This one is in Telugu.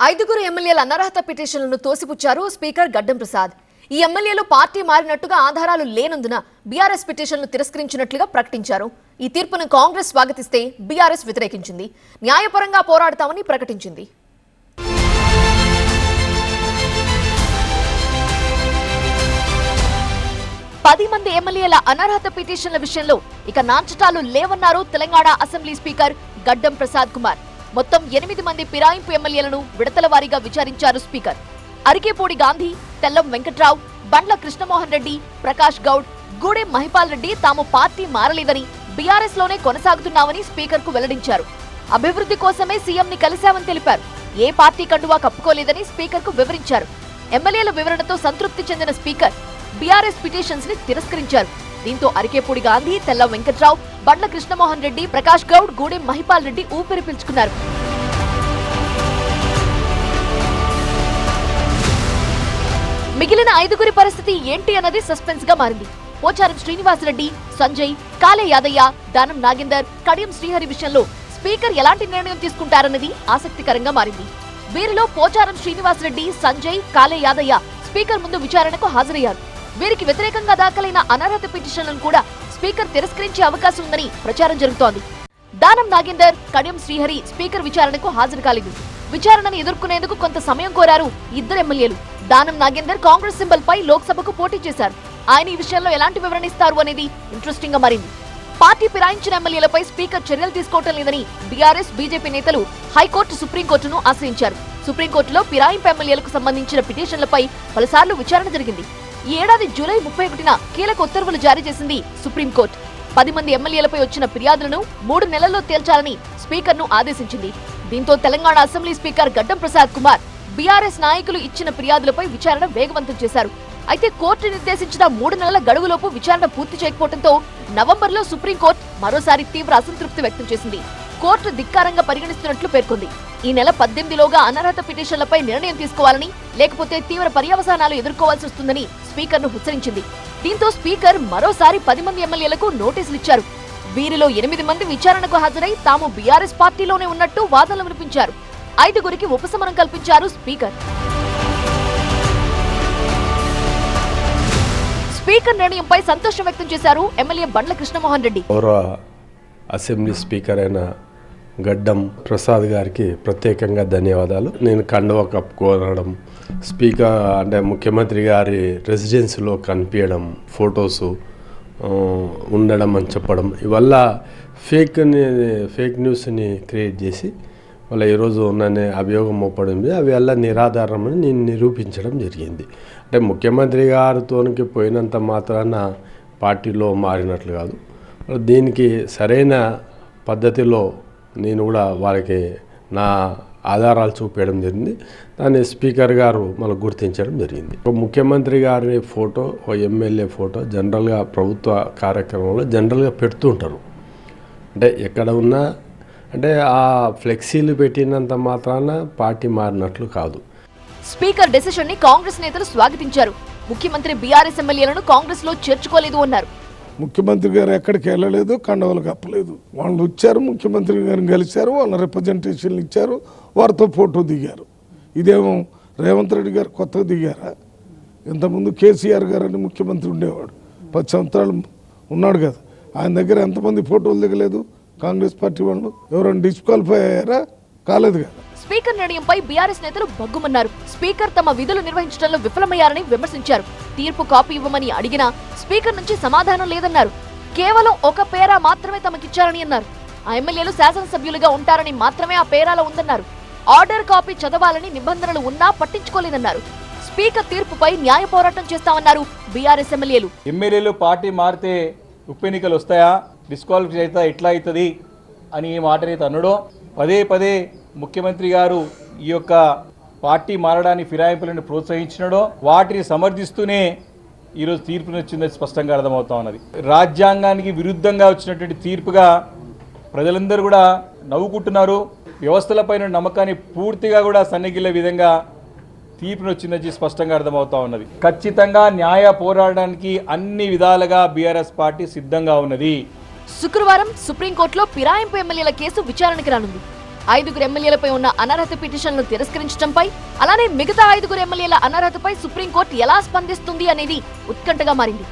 ఐదుగురు ఎమ్మెల్యేల అనర్హత పిటిషన్లను తోసిపుచ్చారు స్పీకర్ గడ్డం ప్రసాద్. ఈ ఎమ్మెల్యేలు పార్టీ మారినట్టుగా ఆధారాలు లేనందున బీఆర్ఎస్ పిటిషన్లు తిరస్కరించినట్లుగా ప్రకటించారు. ఈ తీర్పును కాంగ్రెస్ స్వాగతిస్తే బీఆర్ఎస్ వ్యతిరేకించింది. న్యాయపరంగా పోరాడతామని ప్రకటించింది. పది మంది ఎమ్మెల్యేల అనర్హత పిటిషన్ల విషయంలో ఇక నాంచటాలు లేవన్నారు తెలంగాణ అసెంబ్లీ స్పీకర్ గడ్డం ప్రసాద్ కుమార్. మొత్తం 8 మంది పిరాయింపు ఎమ్మెల్యేలను విడతల వారీగా విచారించారు స్పీకర్. అరికేపూడి గాంధీ, తెల్లం వెంకట్రావు, బండ్ల కృష్ణమోహన్ రెడ్డి, ప్రకాష్ గౌడ్, గూడెం మహిపాల్ రెడ్డి తాము పార్టీ మారలేదని, బీఆర్ఎస్ లోనే కొనసాగుతున్నామని స్పీకర్ కు వెల్లడించారు. అభివృద్ధి కోసమే సీఎం ని కలిశామని తెలిపారు. ఏ పార్టీ కండువా కప్పుకోలేదని స్పీకర్ కు వివరించారు. ఎమ్మెల్యేల వివరణతో సంతృప్తి చెందిన స్పీకర్ బీఆర్ఎస్ పిటిషన్స్ ని తిరస్కరించారు. దీంతో అరికేపూడి గాంధీ, తెల్లం వెంకట్రావు, బండ్ల కృష్ణమోహన్ రెడ్డి, ప్రకాష్ గౌడ్, గూడెం మహిపాల్ రెడ్డి ఊపిరి పీల్చుకున్నారు. మిగిలిన ఐదుగురి పరిస్థితి ఏంటి అన్నది సస్పెన్స్ గా మారింది. పోచారం శ్రీనివాసరెడ్డి, సంజయ్, కాలే యాదయ్య, దానం నాగేందర్, కడియం శ్రీహరి విషయంలో స్పీకర్ ఎలాంటి నిర్ణయం తీసుకుంటారన్నది ఆసక్తికరంగా మారింది. వీరిలో పోచారం శ్రీనివాసరెడ్డి, సంజయ్, కాలే యాదయ్య స్పీకర్ ముందు విచారణకు హాజరయ్యారు. వీరికి వ్యతిరేకంగా దాఖలైన అనర్హత పిటిషన్లను కూడా స్పీకర్ తిరస్కరించే అవకాశం ఉందని ప్రచారం జరుగుతోంది. దానం నాగేందర్, కడియం శ్రీహరి స్పీకర్ విచారణకు హాజరు కాలేదు. విచారణను ఎదుర్కొనేందుకు కొంత సమయం కోరారు ఇద్దరు ఎమ్మెల్యేలు. దానం నాగేందర్ కాంగ్రెస్ సింబల్ పై లోక్సభకు పోటీ చేశారు. ఆయన ఈ విషయంలో ఎలాంటి వివరణ ఇస్తారు అనేది ఇంట్రెస్టింగ్ గా మారింది. పార్టీ ఫిరాయించిన ఎమ్మెల్యేలపై స్పీకర్ చర్యలు తీసుకోవటం లేదని బీఆర్ఎస్, బీజేపీ నేతలు హైకోర్టు, సుప్రీంకోర్టును ఆశ్రయించారు. సుప్రీంకోర్టులో ఫిరాయింపు ఎమ్మెల్యేలకు సంబంధించిన పిటిషన్లపై పలుసార్లు విచారణ జరిగింది. ఈ ఏడాది జూలై 31న కీలక ఉత్తర్వులు జారీ చేసింది సుప్రీంకోర్టు. 10 మంది ఎమ్మెల్యేలపై వచ్చిన ఫిర్యాదులను 3 నెలల్లో తేల్చాలని స్పీకర్ ను ఆదేశించింది. దీంతో తెలంగాణ అసెంబ్లీ స్పీకర్ గడ్డం ప్రసాద్ కుమార్ బీఆర్ఎస్ నాయకులు ఇచ్చిన ఫిర్యాదులపై విచారణ వేగవంతం చేశారు. అయితే కోర్టు నిర్దేశించిన 3 నెలల గడువులోపు విచారణ పూర్తి చేయకపోవడంతో నవంబర్లో సుప్రీంకోర్టు మరోసారి తీవ్ర అసంతృప్తి వ్యక్తం చేసింది. కోర్టు ధిక్కారంగా పరిగణిస్తున్నట్లు పేర్కొంది. ఈ నెల 18లోగా అనర్హత పిటిషన్లపై నిర్ణయం తీసుకోవాలని, లేకపోతే తీవ్ర పర్యవసానాలు ఎదుర్కోవాల్సి వస్తుందని స్పీకర్ ను హెచ్చరించింది. దీంతో స్పీకర్ మరోసారి 10 మంది ఎమ్మెల్యేలకు నోటీసులు ఇచ్చారు. వీరిలో 8 మంది విచారణకు హాజరై తాము బీఆర్ఎస్ పార్టీలోనే ఉన్నట్టు వాదనలు వినిపించారు. 5గురికి ఉపశమనం కల్పించారు స్పీకర్. స్పీకర్ నిర్ణయంపై సంతోషం వ్యక్తం చేశారు ఎమ్మెల్యే బండ్ల కృష్ణమోహన్ రెడ్డి. అసెంబ్లీ స్పీకర్ అయిన గడ్డం ప్రసాద్ గారికి ప్రత్యేకంగా ధన్యవాదాలు. నేను కండువా కప్పుకోవడం, స్పీకర్ అంటే ముఖ్యమంత్రి గారి రెసిడెన్సీలో కనిపించడం, ఫొటోసు ఉండడం అని చెప్పడం, ఇవల్ల ఫేక్ న్యూస్ని క్రియేట్ చేసి వాళ్ళ ఈరోజు నన్ను అభియోగం మోపడం, అవి వల్ల నిరాధారమని నేను నిరూపించడం జరిగింది. అంటే ముఖ్యమంత్రి గారితోనికి పోయినంత మాత్రాన పార్టీలో మారినట్లు కాదు. దీనికి సరైన పద్ధతిలో నేను కూడా వారికి నా ఆధారాలు చూపించడం జరిగింది. దాన్ని స్పీకర్ గారు మనకు గుర్తించడం జరిగింది. ముఖ్యమంత్రి గారి ఫోటో, ఎమ్మెల్యే ఫోటో జనరల్గా ప్రభుత్వ కార్యక్రమంలో జనరల్గా పెడుతూ ఉంటారు. అంటే ఎక్కడ ఉన్నా అంటే ఆ ఫ్లెక్సీలు పెట్టినంత మాత్రాన పార్టీ మారినట్లు కాదు. స్పీకర్ డెసిషన్ ని కాంగ్రెస్ నేతలు స్వాగతించారు. ముఖ్యమంత్రి బీఆర్ఎస్ ఎమ్మెల్యేలను కాంగ్రెస్ లో చేర్చుకోలేదు అన్నారు. ముఖ్యమంత్రి గారు ఎక్కడికి వెళ్ళలేదు, కండవలు కప్పలేదు. వాళ్ళు వచ్చారు, ముఖ్యమంత్రి గారిని కలిశారు, వాళ్ళ రిప్రజెంటేషన్లు ఇచ్చారు, వారితో ఫోటో దిగారు. ఇదేమో రేవంత్ రెడ్డి గారు కొత్తగా దిగారా? ఇంతకుముందు కేసీఆర్ గారు అని ముఖ్యమంత్రి ఉండేవాడు, 10 సంవత్సరాలు ఉన్నాడు కదా. ఆయన దగ్గర ఎంతమంది ఫోటోలు దిగలేదు? కాంగ్రెస్ పార్టీ వాళ్ళు ఎవరైనా డిస్క్వాలిఫై అయ్యారా? కాలేదు కదా. స్పీకర్ నిర్ణయంపై బీఆర్ఎస్ నేతలు బగ్గుమన్నారు. స్పీకర్ తమ విధులు నిర్వహించడంలో విఫలమయ్యారని విమర్శించారు. తీర్పు కాపీ ఇవ్వమని అడిగినా స్పీకర్ నుంచి సమాధానం లేదన్నారు. కేవలం ఒక పేరా మాత్రమే తమకిచ్చారని అన్నారు. ఆ ఎమ్మెల్యేలు శాసనసభ్యులుగా ఉంటారని మాత్రమే ఆ పేరాలో ఉందన్నారు. ఆర్డర్ కాపీ చదవాలని నిబంధనలు ఉన్నా పట్టించుకోలేదన్నారు. స్పీకర్ తీర్పుపై న్యాయ పోరాటం చేస్తామన్నారు బీఆర్ఎస్ ఎమ్మెల్యేలు. ఎమ్మెల్యేలు పార్టీ మారితే ఉప ఎన్నికలు వస్తాయా, డిస్క్వాలిఫై అయితే ఎట్లా అవుతుంది అని ఈ మాటని తన్నుడో, పదే ముఖ్యమంత్రి గారు ఈ యొక్క పార్టీ మారడానికి ఫిరాయింపులను ప్రోత్సహించినడో వాటిని సమర్థిస్తూనే ఈరోజు తీర్పుని వచ్చిందని స్పష్టంగా అర్థమవుతా ఉన్నది. రాజ్యాంగానికి విరుద్ధంగా వచ్చినటువంటి తీర్పుగా ప్రజలందరూ కూడా నవ్వుకుంటున్నారు. వ్యవస్థలపైన నమ్మకాన్ని పూర్తిగా కూడా సన్నగిల్లే విధంగా తీర్పుని వచ్చిందని స్పష్టంగా అర్థమవుతా ఉన్నది. ఖచ్చితంగా న్యాయ పోరాడడానికి అన్ని విధాలుగా బీఆర్ఎస్ పార్టీ సిద్ధంగా ఉన్నది. శుక్రవారం సుప్రీంకోర్టులో ఫిరాయింపు ఎమ్మెల్యేల కేసు విచారణకు రానుంది. 5గురు ఎమ్మెల్యేలపై ఉన్న అనర్హత పిటిషన్లను తిరస్కరించడంపై, అలానే మిగతా 5గురు ఎమ్మెల్యేల అనర్హతపై సుప్రీంకోర్టు ఎలా స్పందిస్తుంది అనేది ఉత్కంఠగా మారింది.